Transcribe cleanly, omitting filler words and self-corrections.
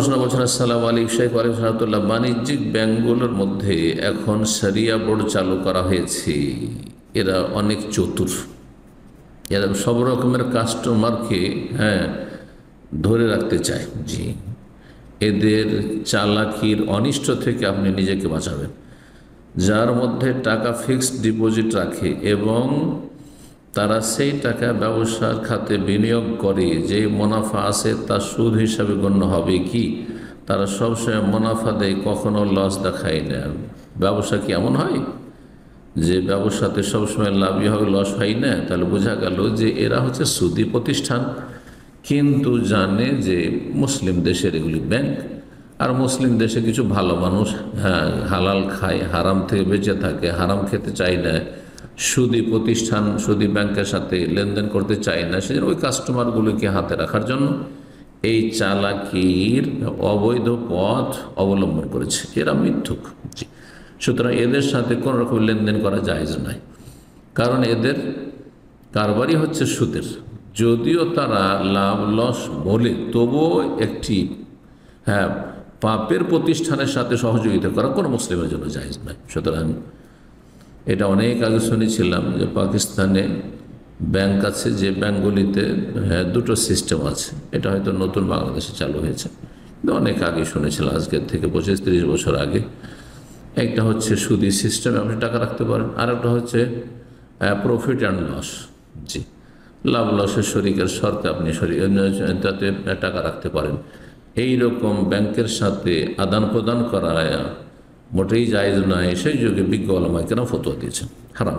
প্রশ্ন বলছেন, আসসালামু আলাইকুম শেখ ওয়ালাইকুম রহমতুল্লাহ, বাণিজ্যিক ব্যাংকগুলোর মধ্যে এখন শরিয়া বোর্ড চালু করা হয়েছে। এরা অনেক চতুর, এরা সব রকমের কাস্টমারকে ধরে রাখতে চায়। জি, এদের চালাকির অনিষ্ট থেকে আপনি নিজেকে বাঁচাবেন। যার মধ্যে টাকা ফিক্সড ডিপোজিট রাখে এবং তারা সেই টাকা ব্যবসার খাতে বিনিয়োগ করে, যে মুনাফা আছে তা সুদ হিসাবে গণ্য হবে কি? তারা সবসময় মুনাফা দেয়, কখনো লস দেখায় না। ব্যবসা কি এমন হয় যে ব্যবসাতে সবসময় লাভই হবে, লস হয় না? তাহলে বোঝা গেল যে এরা হচ্ছে সুদী প্রতিষ্ঠান, কিন্তু জানে যে মুসলিম দেশের এগুলি ব্যাংক, আর মুসলিম দেশে কিছু ভালো মানুষ হালাল খায়, হারাম থেকে বেঁচে থাকে, হারাম খেতে চায় না, সুদী প্রতিষ্ঠান সুদী ব্যাংকের সাথে লেনদেন করতে চায় না। সেজন্য ওই কাস্টমারগুলোকে হাতে রাখার জন্য এই চালাকির অবৈধ পথ অবলম্বন করেছে। এরা মিথ্যুক। সুতরাং এদের সাথে কোনো রকম লেনদেন করা জায়েজ নয়, কারণ এদের কারবারই হচ্ছে সুদের। যদিও তারা লাভ লস বলে, তবুও একটি পাপের প্রতিষ্ঠানের সাথে সহযোগিতা করা কোনো মুসলিমের জন্য জায়েজ নয়। সুতরাং এটা অনেক আগে শুনেছিলাম যে পাকিস্তানে ব্যাংক আছে, যে ব্যাংকগুলিতে দুটো সিস্টেম আছে। এটা হয়তো নতুন বাংলাদেশে চালু হয়েছে, কিন্তু অনেক আগে শুনেছিলাম, আজকের থেকে 25-30 বছর আগে। একটা হচ্ছে সুদী সিস্টেম, আপনি টাকা রাখতে পারেন, আর একটা হচ্ছে প্রফিট অ্যান্ড লস। জি, লাভ লসের শরিকের শর্তে আপনি তাতে টাকা রাখতে পারেন। এই রকম ব্যাংকের সাথে আদান প্রদান করা মোটেই জায়েজ নয়। সেই যুগে বিজ্ঞ ওলামায়ে কেরাম ফতোয়া দিয়েছেন, হারাম।